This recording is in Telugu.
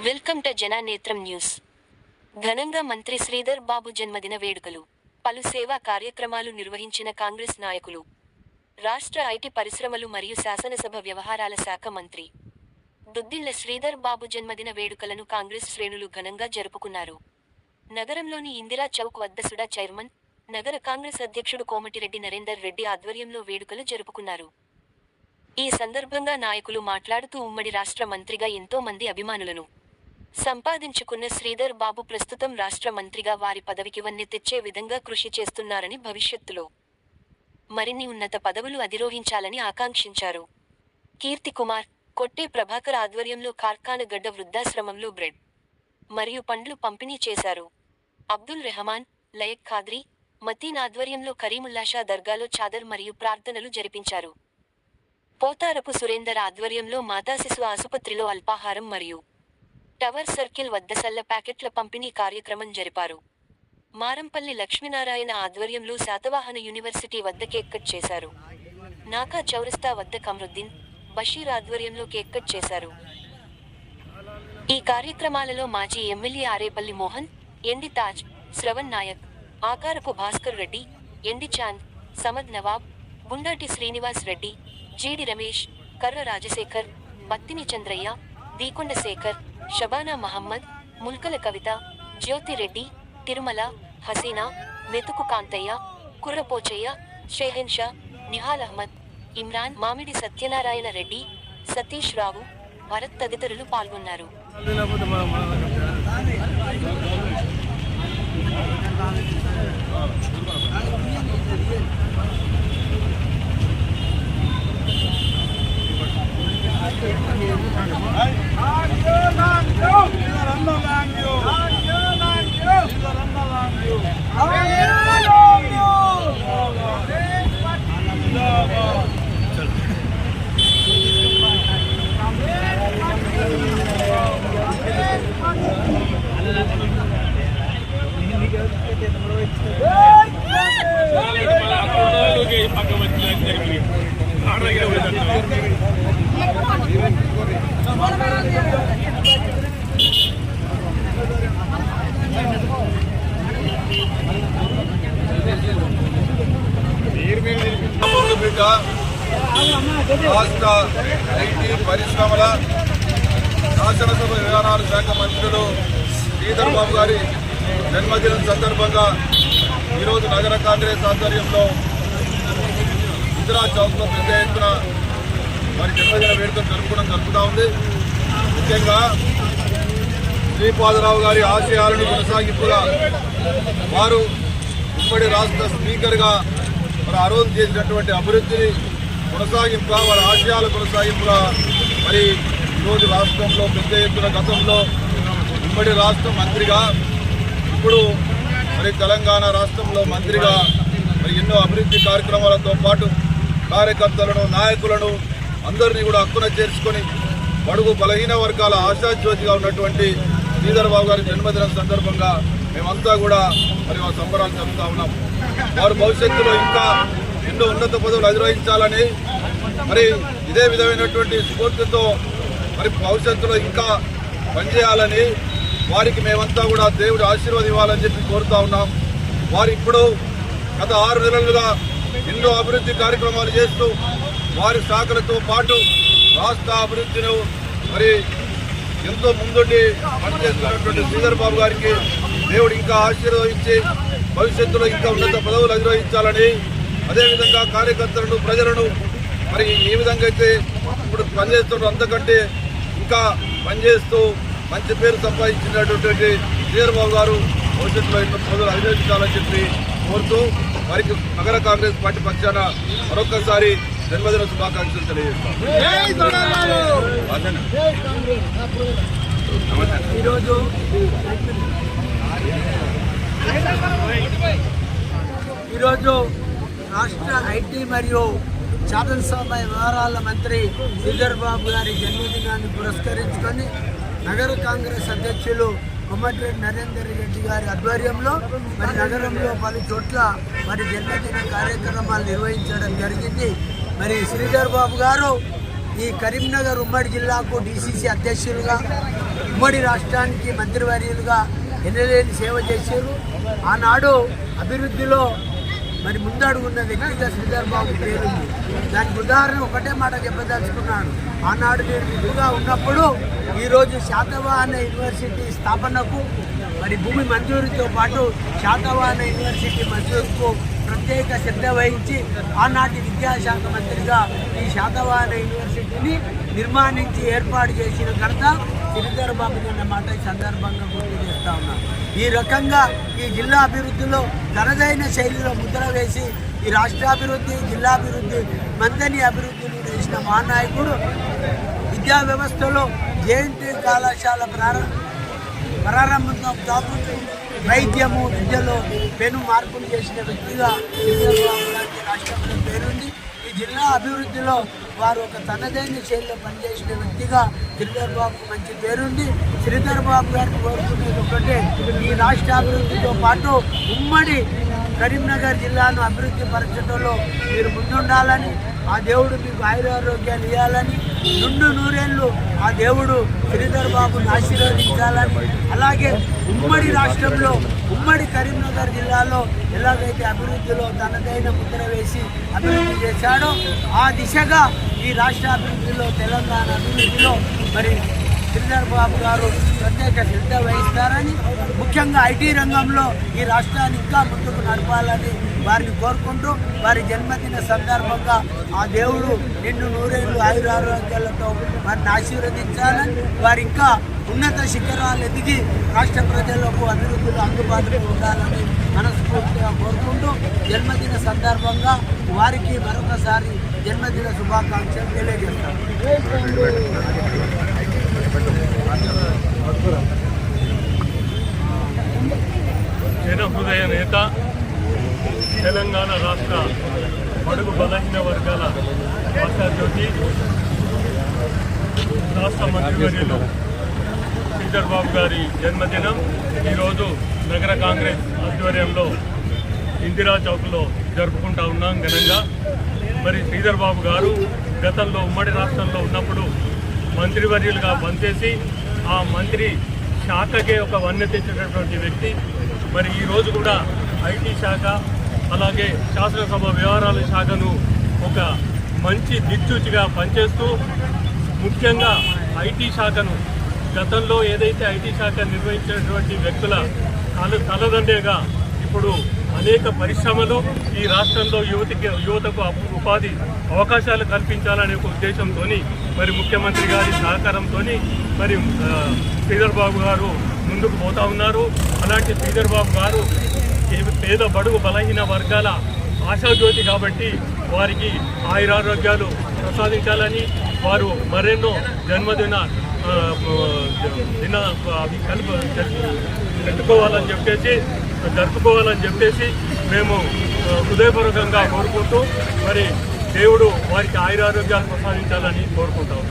Welcome to జననేత్రం news. ఘనంగా మంత్రి శ్రీధర్ బాబు జన్మదిన వేడుకలు, పలు సేవా కార్యక్రమాలు నిర్వహించిన కాంగ్రెస్ నాయకులు. రాష్ట్ర ఐటీ పరిశ్రమలు మరియు శాసనసభ వ్యవహారాల శాఖ మంత్రి దుద్దిళ్ల శ్రీధర్ బాబు జన్మదిన వేడుకలను కాంగ్రెస్ శ్రేణులు ఘనంగా జరుపుకున్నారు. నగరంలోని ఇందిరా చౌక్ వద్ద సుడా చైర్మన్, నగర కాంగ్రెస్ అధ్యక్షుడు కోమటిరెడ్డి నరేందర్ రెడ్డి ఆధ్వర్యంలో వేడుకలు జరుపుకున్నారు. ఈ సందర్భంగా నాయకులు మాట్లాడుతూ ఉమ్మడి రాష్ట్ర మంత్రిగా ఎంతో మంది అభిమానులను సంపాదించుకున్న శ్రీధర్ బాబు ప్రస్తుతం రాష్ట్ర మంత్రిగా వారి పదవికి వన్నె తెచ్చే విధంగా కృషి చేస్తున్నారని, భవిష్యత్తులో మరిన్ని ఉన్నత పదవులు అధిరోహించాలని ఆకాంక్షించారు. కీర్తి కుమార్, కొట్టే ప్రభాకర్ ఆధ్వర్యంలో కార్ఖానగడ్డ వృద్ధాశ్రమంలో బ్రెడ్ మరియు పండ్లు పంపిణీ చేశారు. అబ్దుల్ రెహమాన్, లయక్ ఖాద్రీ, మతీన్ ఆధ్వర్యంలో కరీముల్లాషా దర్గాలో చాదర్ మరియు ప్రార్థనలు జరిపించారు. పోతారపు సురేందర్ ఆధ్వర్యంలో మాతాశిశు ఆసుపత్రిలో అల్పాహారం మరియు టవర్ సర్కిల్ వద్ద సల్ల ప్యాకెట్ల పంపిణీ కార్యక్రమం జరిపారు. మారంపల్లి లక్ష్మీనారాయణ ఆధ్వర్యంలో శాతవాహన యూనివర్సిటీ వద్ద కేక్ కట్ చేశారు. నాకా చౌరస్తా వద్ద కమరుద్దీన్, బషీర్ ఆధ్వర్యంలో కేక్ కట్ చేశారు. ఈ కార్యక్రమాలలో మాజీ ఎమ్మెల్యే ఆరేపల్లి మోహన్, ఎండి తాజ్, శ్రవణ్ నాయక్, ఆకారపు భాస్కర్ రెడ్డి, ఎండి చాంద్, సమద్ నవాబ్, గుండాటి శ్రీనివాస్ రెడ్డి, జీడి రమేష్, కర్ర రాజశేఖర్, బత్తిని చంద్రయ్య, దీకొండ శేఖర్, షబానా మహమ్మద్, ముల్కల కవిత, జ్యోతిరెడ్డి, తిరుమల, హసీనా, మెతుకు కాంతయ్య, కుర్రపోచయ్య, షేహెన్ షా, నిహాల్ అహ్మద్, ఇమ్రాన్, మామిడి సత్యనారాయణ రెడ్డి, సతీష్ రావు, భరత్ తదితరులు పాల్గొన్నారు. రాష్ట్ర ఐటీ పరిశ్రమల శాసనసభ వ్యవహారాల శాఖ మంత్రులు శ్రీధర్ బాబు గారి జన్మదినం సందర్భంగా ఈరోజు నగర కాంగ్రెస్ ఆధ్వర్యంలో ఇందిరా చౌక్లో పెద్ద ఎత్తున వారి జన్మదిన వేడుకలు జరుపుతూ ఉంది. ముఖ్యంగా శ్రీపాదరావు గారి ఆశయాలను కొనసాగింపుగా వారు ఉమ్మడి రాష్ట్ర స్పీకర్గా మరి ఆ రోజు చేసినటువంటి అభివృద్ధిని కొనసాగింపుగా, వారి ఆశయాల కొనసాగింపుగా మరి ఈరోజు రాష్ట్రంలో పెద్ద ఎత్తున గతంలో ఉమ్మడి రాష్ట్ర మంత్రిగా, ఇప్పుడు మరి తెలంగాణ రాష్ట్రంలో మంత్రిగా మరి ఎన్నో అభివృద్ధి కార్యక్రమాలతో పాటు కార్యకర్తలను, నాయకులను అందరినీ కూడా హక్కున చేర్చుకొని బడుగు బలహీన వర్గాల ఆశాజ్యోతిగా ఉన్నటువంటి శ్రీధర్ బాబు గారి జన్మదినం సందర్భంగా మేమంతా కూడా మరి ఆ సంబరాలు జరుపుతా ఉన్నాం. వారు భవిష్యత్తులో ఇంకా ఎన్నో ఉన్నత పదవులు అధిరోహించాలని, మరి ఇదే విధమైనటువంటి స్ఫూర్తితో మరి భవిష్యత్తులో ఇంకా పనిచేయాలని వారికి మేమంతా కూడా దేవుడి ఆశీర్వాదం ఇవ్వాలని చెప్పి కోరుతా ఉన్నాం. వారు ఇప్పుడు గత 6 నెలలుగా ఎన్నో అభివృద్ధి కార్యక్రమాలు చేస్తూ వారి శాఖలతో పాటు రాష్ట్ర అభివృద్ధిని మరి ఎంతో ముందుండి పనిచేస్తున్నటువంటి శ్రీధర్ బాబు గారికి దేవుడు ఇంకా ఆశీర్వదించి భవిష్యత్తులో ఇంకా ఉన్నత పదవులు అధిరోహించాలని, అదేవిధంగా కార్యకర్తలను, ప్రజలను మరి ఏ విధంగా అయితే ఇప్పుడు పనిచేస్తున్నారు అంతకంటే ఇంకా పనిచేస్తూ మంచి పేరు సంపాదించినటువంటి శ్రీధర్ బాబు గారు భవిష్యత్తులో ఎన్నో పదవులు అధిరోహించాలని చెప్పి కోరుతూ వారికి నగర కాంగ్రెస్ పార్టీ పక్షాన మరొకసారి జన్మదిన శుభాకాంక్షలు తెలియజేస్తాం. ఈరోజు రాష్ట్ర ఐటీ మరియు శాసనసభ వ్యవహారాల మంత్రి శ్రీధర్ బాబు గారి జన్మదినాన్ని పురస్కరించుకొని నగర కాంగ్రెస్ అధ్యక్షులు కోమటిరెడ్డి నరేందర్ రెడ్డి గారి ఆధ్వర్యంలో మరి నగరంలో పలు చోట్ల మరి జన్మదిన కార్యక్రమాలు నిర్వహించడం జరిగింది. మరి శ్రీధర్ బాబు గారు ఈ కరీంనగర్ ఉమ్మడి జిల్లాకు డీసీసీ అధ్యక్షులుగా ఉమ్మడి రాష్ట్రానికి మంత్రివర్యులుగా ఎన్నలేని సేవ చేశారు. ఆనాడు అభివృద్ధిలో మరి ముందడుగున్న వ్యక్తిగా శ్రీధర్ బాబు పేరుంది. దానికి ఉదాహరణ ఒకటే మాట చెప్పదలుచుకున్నాను. ఆనాడు నేను విధుగా ఉన్నప్పుడు ఈరోజు శాతవాహన యూనివర్సిటీ స్థాపనకు మరి భూమి మంజూరుతో పాటు శాతవాహన యూనివర్సిటీ మంజూరుకు ప్రత్యేక శ్రద్ధ వహించి ఆనాటి విద్యాశాఖ మంత్రిగా ఈ శాతవాహన యూనివర్సిటీని నిర్మాణించి ఏర్పాటు చేసిన ఘనత శ్రీధర్ బాబు అన్న మాట ఈ సందర్భంగా గుర్తు చేస్తా ఉన్నాను. ఈ రకంగా ఈ జిల్లా అభివృద్ధిలో తనదైన శైలిలో ముద్ర వేసి ఈ రాష్ట్రాభివృద్ధి, జిల్లాభివృద్ధి, మందని అభివృద్ధిని చేసిన మహానాయకుడు విద్యా వ్యవస్థలో జేఎన్టీ కళాశాల ప్రారంభంతో కాకుండా వైద్యము, విద్యలో పెను మార్పులు చేసిన వ్యక్తిగా శ్రీధర్ బాబు గారికి రాష్ట్రంలో పేరుంది. ఈ జిల్లా అభివృద్ధిలో వారు ఒక తనదైన శైలిలో పనిచేసిన వ్యక్తిగా శ్రీధర్ బాబుకు మంచి పేరుంది. శ్రీధర్ బాబు గారిని కోరుకునేది ఒకటే, ఈ రాష్ట్ర అభివృద్ధితో పాటు ఉమ్మడి కరీంనగర్ జిల్లాను అభివృద్ధి పరచడంలో మీరు ముందుండాలని, ఆ దేవుడు మీకు ఆయురారోగ్యాలు ఇవ్వాలని, నుండు నూరేళ్ళు ఆ దేవుడు శ్రీధర్ బాబును ఆశీర్వదించాలని, అలాగే ఉమ్మడి రాష్ట్రంలో ఉమ్మడి కరీంనగర్ జిల్లాలో ఎలాగైతే అభివృద్ధిలో తనదైన ముద్ర వేసి అభివృద్ధి చేశాడో ఆ దిశగా ఈ రాష్ట్ర అభివృద్ధిలో, తెలంగాణ అభివృద్ధిలో మరి శ్రీధర్ బాబు గారు ప్రత్యేక శ్రద్ధ వహిస్తారని, ముఖ్యంగా ఐటీ రంగంలో ఈ రాష్ట్రాన్ని ఇంకా ముందుకు నడపాలని వారిని కోరుకుంటూ, వారి జన్మదిన సందర్భంగా ఆ దేవుడు నిన్ను నూరేళ్ళు ఆయురారోగ్యాలతో వారిని ఆశీర్వదించాలని, వారి ఇంకా ఉన్నత శిఖరాలు ఎదిగి రాష్ట్ర ప్రజలకు అభివృద్ధిలో అందుబాటులో ఉండాలని మనస్ఫూర్తిగా కోరుకుంటూ, జన్మదిన సందర్భంగా వారికి మరొకసారి జన్మదిన శుభాకాంక్షలు తెలియజేస్తాను. జనహృదయ నేత, తెలంగాణ రాష్ట్ర బడుగు బలహీన వర్గాల ఆశాజ్యోతి, రాష్ట్ర మంత్రివర్యులు శ్రీధర్ బాబు గారి జన్మదినం ఈరోజు నగర కాంగ్రెస్ ఆధ్వర్యంలో ఇందిరా చౌక్లో జరుపుకుంటా ఉన్నాం ఘనంగా. మరి శ్రీధర్ బాబు గారు గతంలో ఉమ్మడి రాష్ట్రంలో ఉన్నప్పుడు మంత్రివర్యులుగా పనిచేసి ఆ మంత్రి శాఖకే ఒక వన్నె తెచ్చినటువంటి వ్యక్తి. మరి ఈరోజు కూడా ఐటీ శాఖ, అలాగే శాసనసభ వ్యవహారాల శాఖను ఒక మంచి దిక్సూచిగా పనిచేస్తూ, ముఖ్యంగా ఐటీ శాఖను గతంలో ఏదైతే ఐటీ శాఖ నిర్వహించినటువంటి వ్యక్తుల తలదండేగా ఇప్పుడు అనేక పరిశ్రమలు ఈ రాష్ట్రంలో యువతకు ఉపాధి అవకాశాలు కల్పించాలనే ఒక ఉద్దేశంతో మరి ముఖ్యమంత్రి గారి సహకారంతో మరి శ్రీధర్ బాబు గారు ముందుకు పోతా ఉన్నారు. అలాంటి శ్రీధర్ బాబు గారు పేద బడుగు బలహీన వర్గాల ఆశాజ్యోతి కాబట్టి వారికి ఆయురారోగ్యాలు ప్రసాదించాలని, వారు మరెన్నో జన్మదిన జరుపుకోవాలని చెప్పేసి మేము హృదయపూర్వకంగా కోరుకుంటూ, మరి దేవుడు వారికి ఆయురారోగ్యాలు ప్రసాదించాలని కోరుకుంటాం.